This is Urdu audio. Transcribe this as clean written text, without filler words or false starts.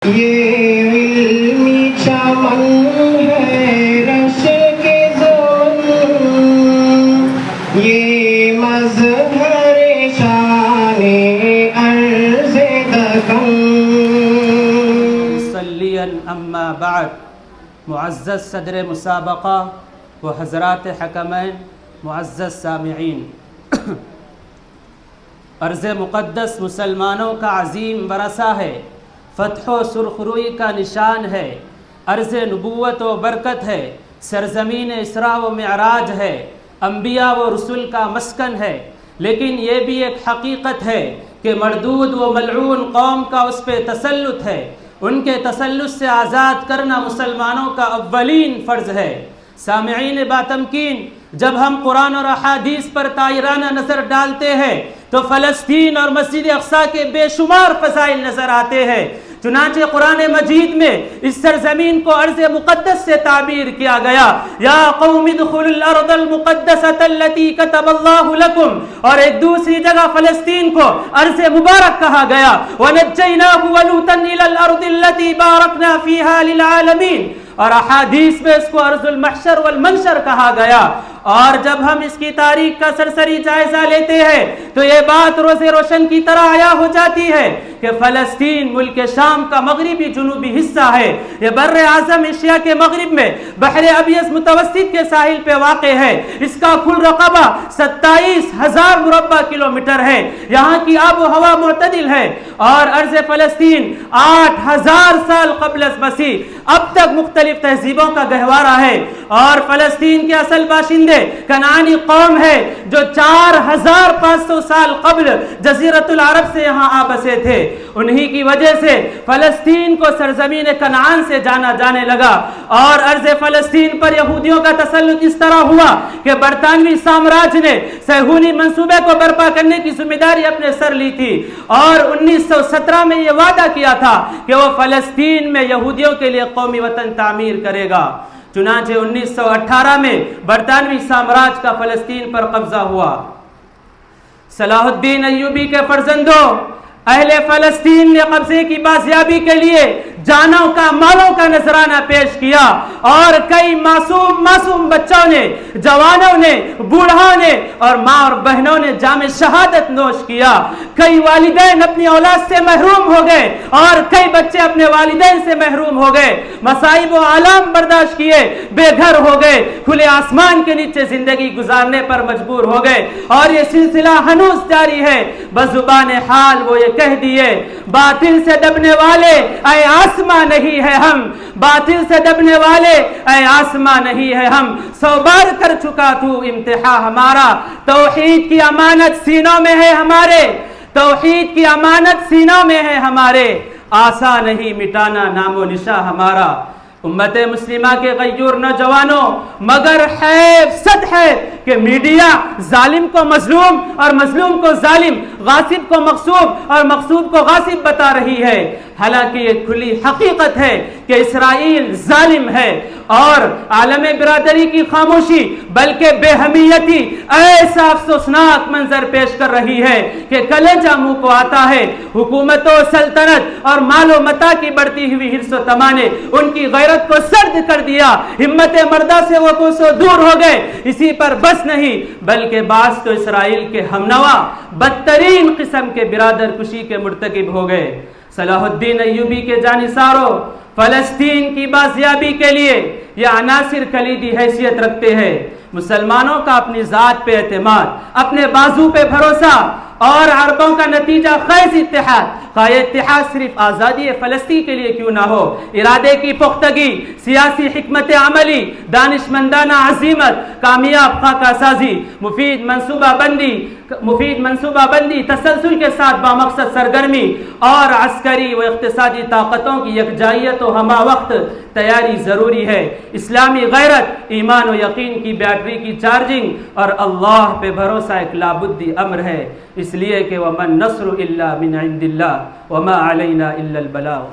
یہ علمی چمن ہے رش کے زون، یہ مظہر شان عرض دکن۔ مصلیا اما بعد، معزز صدر مسابقہ و حضرات حکمین، معزز سامعین، ارض مقدس مسلمانوں کا عظیم ورثہ ہے، فتح و سرخروئی کا نشان ہے، ارض نبوت و برکت ہے، سرزمین اسراء و معراج ہے، انبیاء و رسول کا مسکن ہے۔ لیکن یہ بھی ایک حقیقت ہے کہ مردود و ملعون قوم کا اس پہ تسلط ہے، ان کے تسلط سے آزاد کرنا مسلمانوں کا اولین فرض ہے۔ سامعین باتمکین، جب ہم قرآن اور احادیث پر طائرانہ نظر ڈالتے ہیں تو فلسطین اور مسجد اقصیٰ کے بے شمار فضائل نظر آتے ہیں۔ چنانچہ قرآن مجید میں اس سرزمین کو ارض مقدس سے تعبیر کیا گیا، یا قوم ادخلوا الارض المقدسۃ التي كتب اللہ لکم، اور ایک دوسری جگہ فلسطین کو ارض مبارک کہا گیا، ونجیناہ ولوطا الی الارض التي بارکنا فیہا للعالمین، اور احادیث میں اس کو ارض المحشر والمنشر کہا گیا۔ اور جب ہم اس کی تاریخ کا سرسری جائزہ لیتے ہیں تو یہ بات روز روشن کی طرح عیاں ہو جاتی ہے کہ فلسطین ملک شام کا مغربی جنوبی حصہ ہے۔ یہ بر اعظم ایشیا کے مغرب میں بحر ابیض متوسط کے ساحل پہ واقع ہے۔ اس کا کل رقبہ 27,000 مربع کلومیٹر ہے۔ یہاں کی آب و ہوا معتدل ہے، اور ارض فلسطین 8,000 سال قبل از مسیح اب تک مختلف تہذیبوں کا گہوارہ ہے، اور فلسطین کے اصل باشندے کنعانی قوم ہے جو 4,500 سال قبل جزیرۃ العرب سے یہاں آبسے تھے۔ انہی کی وجہ سے فلسطین کو سرزمین کنعان سے جانا جانے لگا، اور ارض فلسطین پر یہودیوں کا تسلط اس طرح ہوا کہ برطانوی سامراج نے صہیونی منصوبے کو برپا کرنے کی ذمہ داری اپنے سر لی تھی، اور 1917 میں یہ وعدہ کیا تھا کہ وہ فلسطین میں یہودیوں کے لیے قومی وطن تعمیر کرے گا۔ چنانچہ 1918 میں برطانوی سامراج کا فلسطین پر قبضہ ہوا۔ صلاح الدین ایوبی کے فرزندوں، اہل فلسطین نے قبضے کی بازیابی کے لیے جانوں کا مالوں کا نذرانہ پیش کیا، اور کئی معصوم بچوں نے، جوانوں نے، بوڑھوں نے اور ماں اور بہنوں نے جام شہادت نوش کیا۔ کئی والدین اپنی اولاد سے محروم ہو گئے، اور کئی بچے اپنے والدین سے محروم ہو گئے، مصائب و آلام برداشت کیے، بے گھر ہو گئے، کھلے آسمان کے نیچے زندگی گزارنے پر مجبور ہو گئے، اور یہ سلسلہ ہنوز جاری ہے۔ بزبان حال وہ یہ کہہ دیے، باطل سے دبنے والے اے آسماں نہیں ہے ہم، باطل سے دبنے والے اے آسماں نہیں ہے ہم، 100 بار کر چکا تو امتحان ہمارا، توحید کی امانت سینوں میں ہے ہمارے، توحید کی امانت سینوں میں ہے ہمارے، آسان نہیں مٹانا نام و نشاں ہمارا۔ امت مسلمہ کے غیور نوجوانوں، مگر صد ہے کہ میڈیا ظالم کو مظلوم اور مظلوم کو ظالم، غاصب کو مغصوب اور مغصوب کو غاصب بتا رہی ہے۔ حالانکہ یہ کھلی حقیقت ہے کہ اسرائیل ظالم ہے، اور عالم برادری کی خاموشی بلکہ بے حمیتی ایسا افسوسناک منظر پیش کر رہی ہے کہ کلیجہ منہ کو آتا ہے۔ حکومت و سلطنت اور مال و متاع کی بڑھتی ہوئی حرص و تماع نے ان کی غیرت کو سرد کر دیا، ہمت مردہ سے وہ کوسوں دور ہو گئے۔ اسی پر بس نہیں بلکہ بعض تو اسرائیل کے ہمنوا بدترین قسم کے برادر کشی کے مرتکب ہو گئے۔ صلاح الدین ایوبی کے جانثاروں، فلسطین کی بازیابی کے لیے یہ عناصر کلیدی حیثیت رکھتے ہیں۔ مسلمانوں کا اپنی ذات پہ اعتماد، اپنے بازو پہ بھروسہ، اور عربوں کا نتیجہ خیز اتحاد، خواہ اتحاد صرف آزادی فلسطین کے لیے کیوں نہ ہو، ارادے کی پختگی، سیاسی حکمت عملی، دانشمندانہ عزیمت، کامیاب خاکہ سازی، مفید منصوبہ بندی، تسلسل کے ساتھ بامقصد سرگرمی، اور عسکری و اقتصادی طاقتوں کی یکجائیت و ہمہ وقت تیاری ضروری ہے۔ اسلامی غیرت، ایمان و یقین کی بیٹری کی چارجنگ اور اللہ پہ بھروسہ ایک لابدی امر ہے، اس لیے کہ وَمَن نَّصْرُ إِلَّا مِنْ عِنْدِ اللَّهِ وَمَا عَلَيْنَا إِلَّا الْبَلَاغُ۔